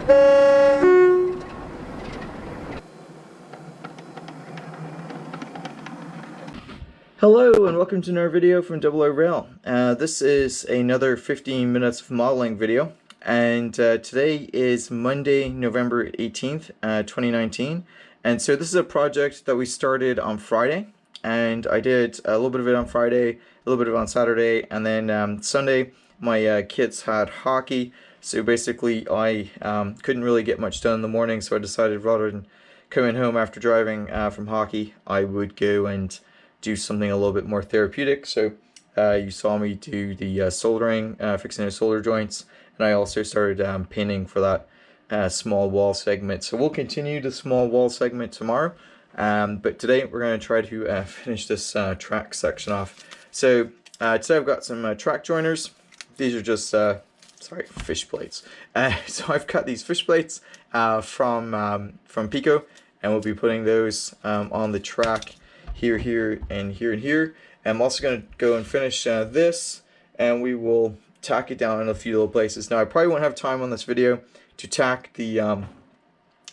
Hello and welcome to another video from Dapol Rail. This is another 15 minutes of modeling video, and today is Monday, November 18th, 2019. And so this is a project that we started on Friday, and I did a little bit of it on Friday, a little bit of it on Saturday, and then Sunday my kids had hockey. So basically I couldn't really get much done in the morning, so I decided rather than coming home after driving from hockey, I would go and do something a little bit more therapeutic. So you saw me do the soldering, fixing the solder joints, and I also started painting for that small wall segment. So we'll continue the small wall segment tomorrow, but today we're going to try to finish this track section off. So today I've got some track joiners. These are just sorry, fish plates. So I've got these fish plates from Pico, and we'll be putting those on the track here, here, and here, and here. I'm also going to go and finish this, and we will tack it down in a few little places. Now I probably won't have time on this video to tack the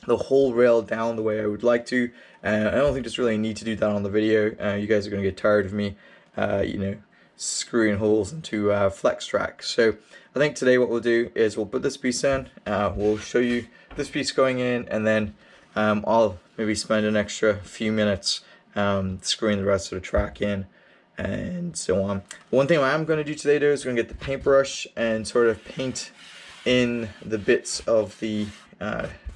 whole rail down the way I would like to. I don't think there's really a need to do that on the video. You guys are going to get tired of me, you know, screwing holes into flex track. So I think today what we'll do is we'll put this piece in, we'll show you this piece going in, and then I'll maybe spend an extra few minutes screwing the rest of the track in and so on. One thing I'm going to do today though is going to get the paintbrush and sort of paint in the bits of the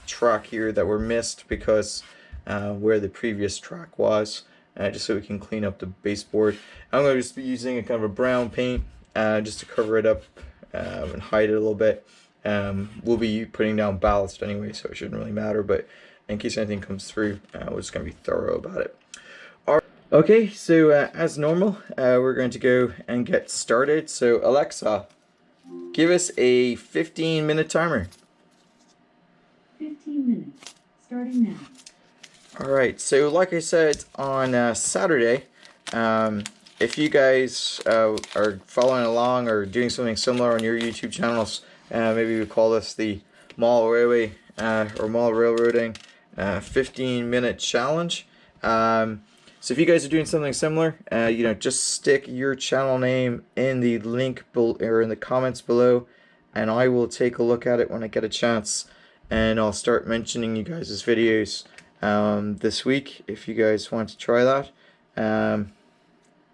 track here that were missed because where the previous track was, just so we can clean up the baseboard. I'm going to just be using a kind of a brown paint just to cover it up and hide it a little bit. We'll be putting down ballast anyway, so it shouldn't really matter, but in case anything comes through, we're just going to be thorough about it. Okay, so as normal, we're going to go and get started. So Alexa, give us a 15-minute timer. 15 minutes, starting now. Alright, so like I said on Saturday, if you guys are following along or doing something similar on your YouTube channels, maybe we call this the Mall Railway or Mall Railroading 15-minute challenge. So if you guys are doing something similar, you know, just stick your channel name in the link or in the comments below, and I will take a look at it when I get a chance, and I'll start mentioning you guys' videos this week if you guys want to try that.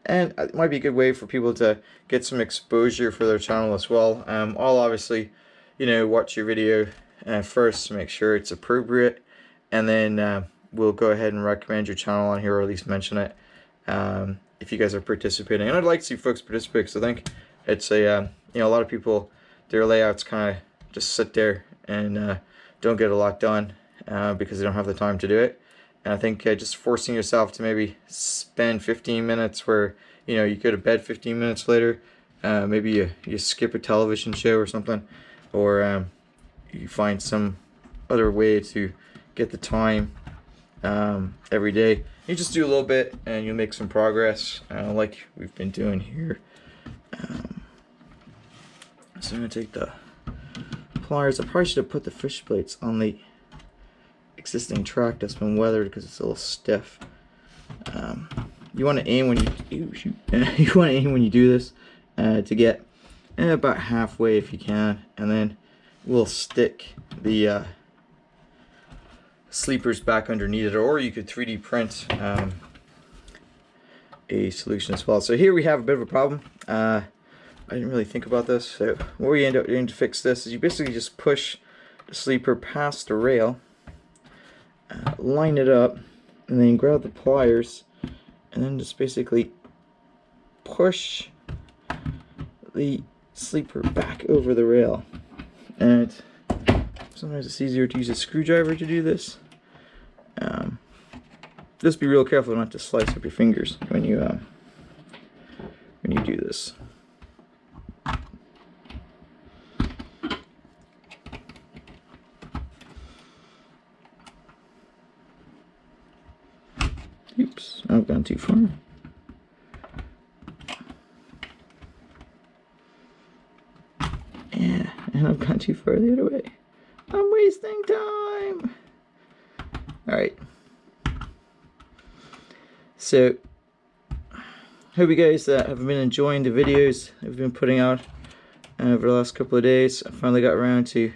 And it might be a good way for people to get some exposure for their channel as well. I'll obviously, you know, watch your video first to make sure it's appropriate, and then we'll go ahead and recommend your channel on here, or at least mention it if you guys are participating. And I'd like to see folks participate, because I think it's a you know, a lot of people, their layouts kind of just sit there and don't get a lot done because they don't have the time to do it. And I think just forcing yourself to maybe spend 15 minutes where, you know, you go to bed 15 minutes later, maybe you skip a television show or something, or you find some other way to get the time every day. You just do a little bit and you'll make some progress, like we've been doing here. So I'm going to take the pliers. I probably should have put the fish plates on the existing track that's been weathered because it's a little stiff. You want to aim when you you want to aim when you do this to get about halfway if you can, and then we'll stick the sleepers back underneath it, or you could 3D print a solution as well. So here we have a bit of a problem. I didn't really think about this. So what we end up doing to fix this is you basically just push the sleeper past the rail, line it up, and then grab the pliers, and then just basically push the sleeper back over the rail. And sometimes it's easier to use a screwdriver to do this. Just be real careful not to slice up your fingers when you do this. Oops, I've gone too far. Yeah, and I've gone too far the other way. I'm wasting time. Alright. So, hope you guys have been enjoying the videos I've been putting out over the last couple of days. I finally got around to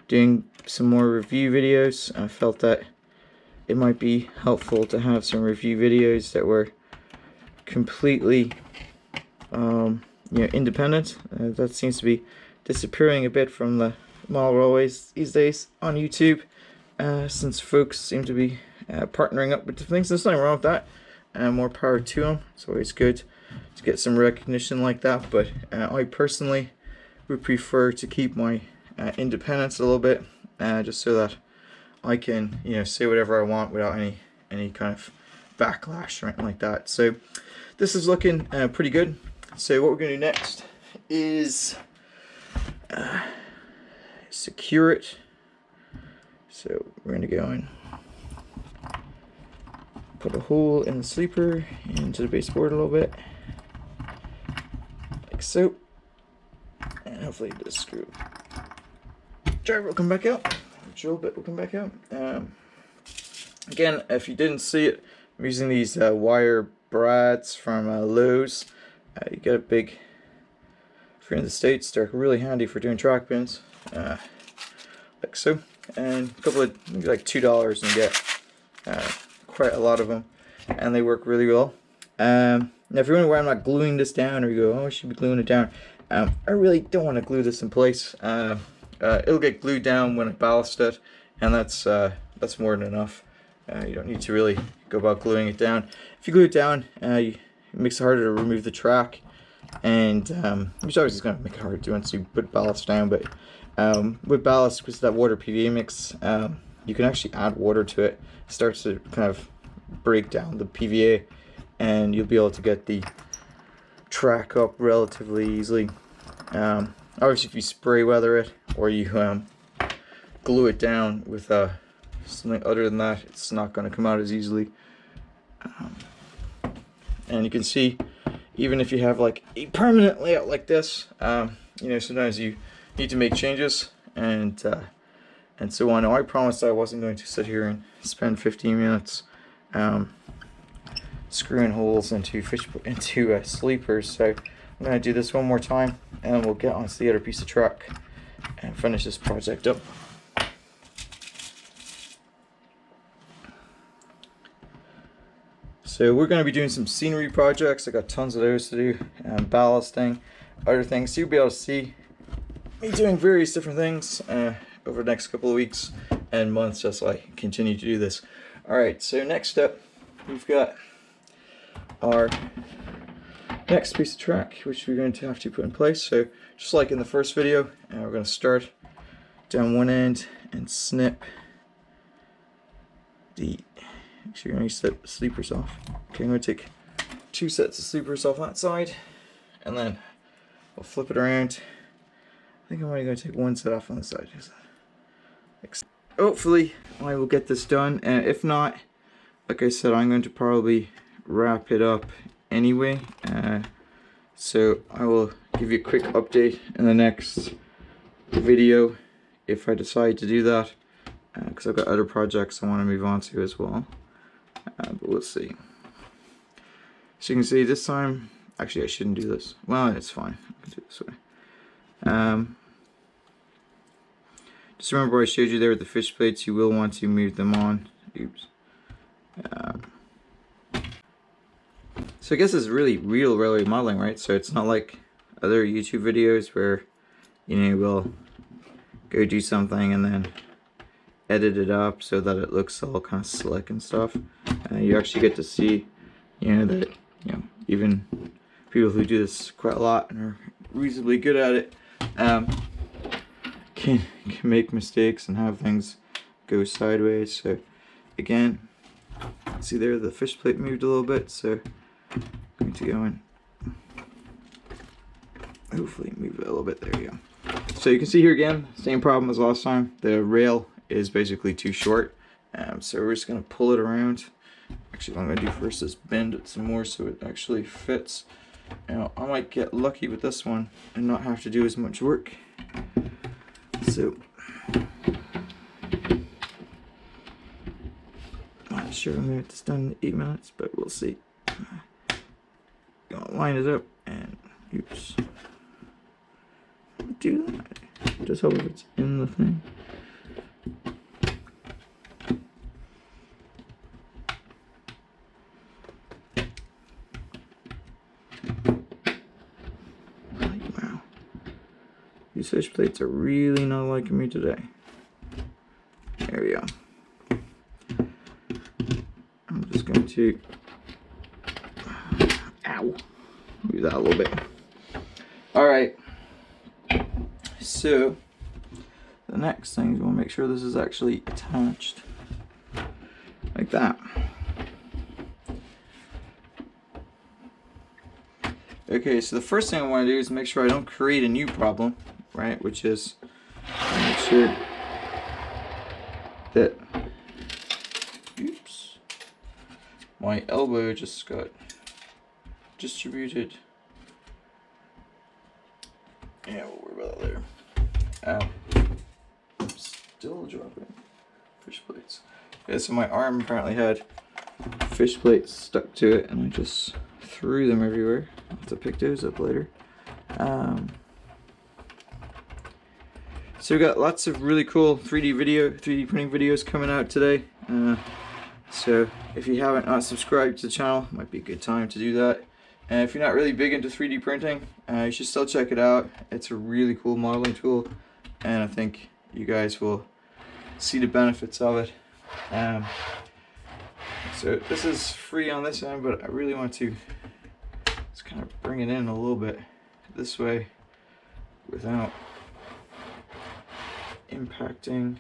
doing some more review videos. I felt that it might be helpful to have some review videos that were completely independent. That seems to be disappearing a bit from the model railways these days on YouTube, since folks seem to be partnering up with different things. There's nothing wrong with that. More power to them. It's always good to get some recognition like that, but I personally would prefer to keep my independence a little bit, just so that I can, say whatever I want without any kind of backlash or anything like that. So this is looking pretty good. So what we're going to do next is secure it. So we're going to go in, put a hole in the sleeper into the baseboard a little bit, like so, and hopefully this screw driver will come back out, the drill bit will come back out. Again, if you didn't see it, I'm using these wire brads from Lowe's. You get a big, if you're in the States, they're really handy for doing track pins, like so, and a couple of, maybe like $2, and you get quite a lot of them, and they work really well. Now if you're wondering why I'm not gluing this down, or you go, oh, I should be gluing it down, I really don't want to glue this in place. It'll get glued down when I ballast it, and that's more than enough. You don't need to really go about gluing it down. If you glue it down, it makes it harder to remove the track, and which obviously is going to make it harder to do once you put ballast down. But with ballast, because of that water PVA mix, you can actually add water to it. It starts to kind of break down the PVA, and you'll be able to get the track up relatively easily. Obviously, if you spray weather it, or you glue it down with something other than that, it's not going to come out as easily. And you can see, even if you have like a permanent layout like this, sometimes you need to make changes, and so on. Now, I promised I wasn't going to sit here and spend 15 minutes screwing holes into sleepers, so I'm going to do this one more time, and we'll get onto the other piece of track and finish this project up. So we're going to be doing some scenery projects. I got tons of those to do, ballasting, other things. So you'll be able to see me doing various different things over the next couple of weeks and months as I continue to do this. Alright, so next up, we've got our next piece of track, which we're going to have to put in place. So just like in the first video, we're going to start down one end and snip the, actually you're going to set sleepers off. Okay, I'm going to take 2 sets of sleepers off that side, and then we'll flip it around. I think I'm only going to take 1 set off on the side. Hopefully I will get this done, and if not, like I said, I'm going to probably wrap it up anyway. So I will give you a quick update in the next video if I decide to do that, because I've got other projects I want to move on to as well, but we'll see. So you can see this time, actually I shouldn't do this. Well, it's fine, I can do it this way. Just remember I showed you there with the fish plates, you will want to move them on. Oops. So I guess it's really real railway modeling, right? So it's not like other YouTube videos where, we'll go do something and then edit it up so that it looks all kind of slick and stuff. You actually get to see, that, even people who do this quite a lot and are reasonably good at it, can make mistakes and have things go sideways. So again, see there, the fish plate moved a little bit, so I'm going to go in, hopefully move it a little bit. There you go. So you can see here again, same problem as last time. The rail is basically too short, so we're just going to pull it around. Actually, what I'm going to do first is bend it some more so it actually fits. Now, I might get lucky with this one and not have to do as much work. So sure I'm gonna get this done in 8 minutes, but we'll see. Gonna line it up and oops. Do that. Just hope it's in the thing. Wow. These fish plates are really not liking me today. There we go. I'm just going to move that a little bit. Alright. So the next thing is we want to make sure this is actually attached. Like that. Okay, so the first thing I want to do is make sure I don't create a new problem, right? Which is make sure that oops, my elbow just got distributed. Yeah, we'll worry about that later. Still dropping fish plates. Okay, so my arm apparently had fish plates stuck to it, and I just threw them everywhere. I'll have to pick those up later. So we got lots of really cool 3D printing videos coming out today. So if you haven't not subscribed to the channel, might be a good time to do that. And if you're not really big into 3D printing, you should still check it out. It's a really cool modeling tool, and I think you guys will see the benefits of it. So this is free on this end, but I really want to just kind of bring it in a little bit this way without impacting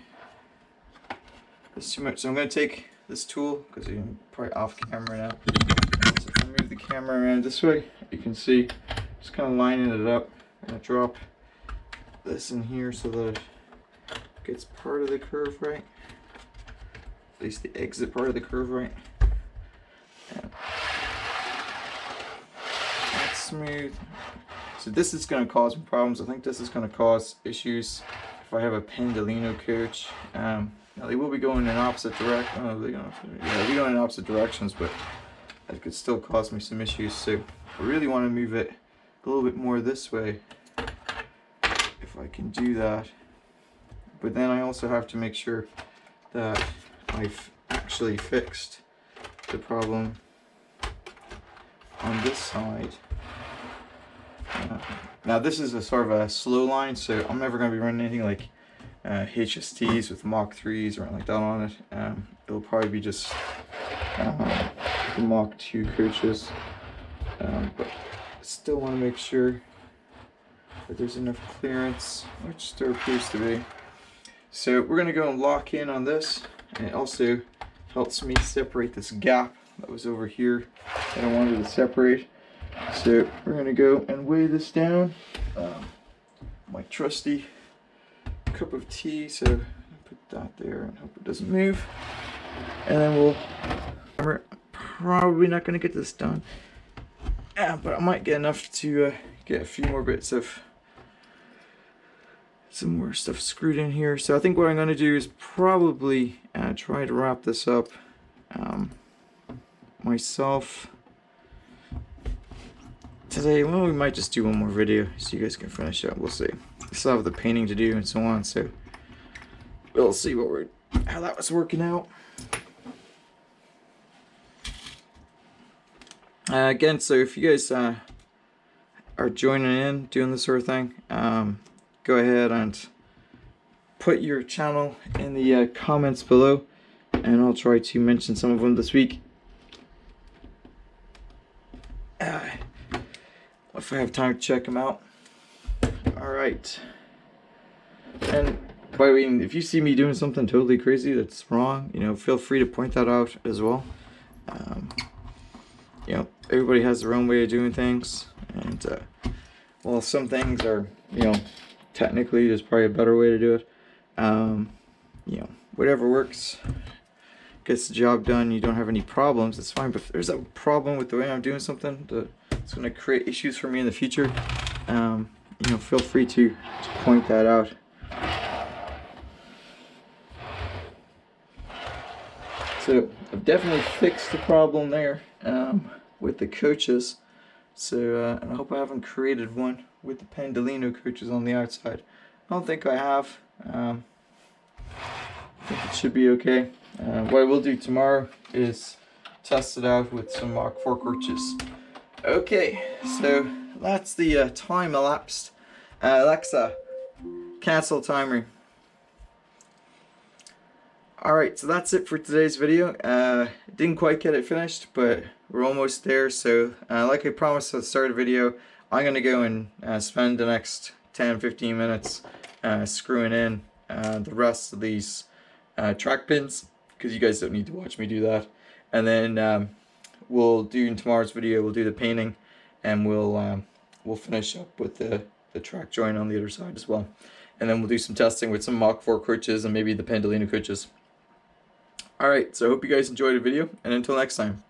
this too much. So I'm going to take this tool, because you're probably off camera now. So if I move the camera around this way, you can see just kind of lining it up. I'm going to drop this in here so that it gets part of the curve right. At least the exit part of the curve right. And that's smooth. So this is going to cause problems. I think this is going to cause issues if I have a Pendolino coach. Now they will be going in opposite directions. Oh, they'll be going in opposite directions, but that could still cause me some issues. So I really want to move it a little bit more this way, if I can do that. But then I also have to make sure that I've actually fixed the problem on this side. Now this is a sort of a slow line, so I'm never going to be running anything like HSTs with Mach 3s or anything like that on it. It'll probably be just the Mach 2 coaches, but I still want to make sure that there's enough clearance, which there appears to be. So we're going to go and lock in on this, and it also helps me separate this gap that was over here that I wanted to separate. So we're going to go and weigh this down. My trusty cup of tea, so put that there and hope it doesn't move. And then we're probably not going to get this done. But I might get enough to get a few more bits of some more stuff screwed in here. So I think what I'm going to do is probably try to wrap this up myself today. Well, we might just do one more video so you guys can finish up. We'll see. We still have the painting to do and so on, so we'll see how that was working out. Again, so if you guys are joining in, doing this sort of thing, go ahead and put your channel in the comments below, and I'll try to mention some of them this week. If I have time to check them out. Alright. And by the way, if you see me doing something totally crazy that's wrong, feel free to point that out as well. Everybody has their own way of doing things, and well, some things are, technically there's probably a better way to do it. Whatever works, gets the job done, you don't have any problems, it's fine. But if there's a problem with the way I'm doing something that's going to create issues for me in the future, feel free to point that out. So I've definitely fixed the problem there with the coaches. So and I hope I haven't created one with the Pendolino coaches on the outside. I don't think I have. I think it should be okay. What I will do tomorrow is test it out with some Mach 4 coaches. Okay, so that's the time elapsed. Alexa, cancel timer. Alright, so that's it for today's video. Didn't quite get it finished, but we're almost there. So like I promised at the start of the video, I'm going to go and spend the next 10-15 minutes screwing in the rest of these track pins, because you guys don't need to watch me do that. And then we'll do in tomorrow's video, we'll do the painting, and we'll finish up with the track joint on the other side as well. And then we'll do some testing with some Mach 4 coaches and maybe the Pendolino coaches. Alright, so I hope you guys enjoyed the video, and until next time.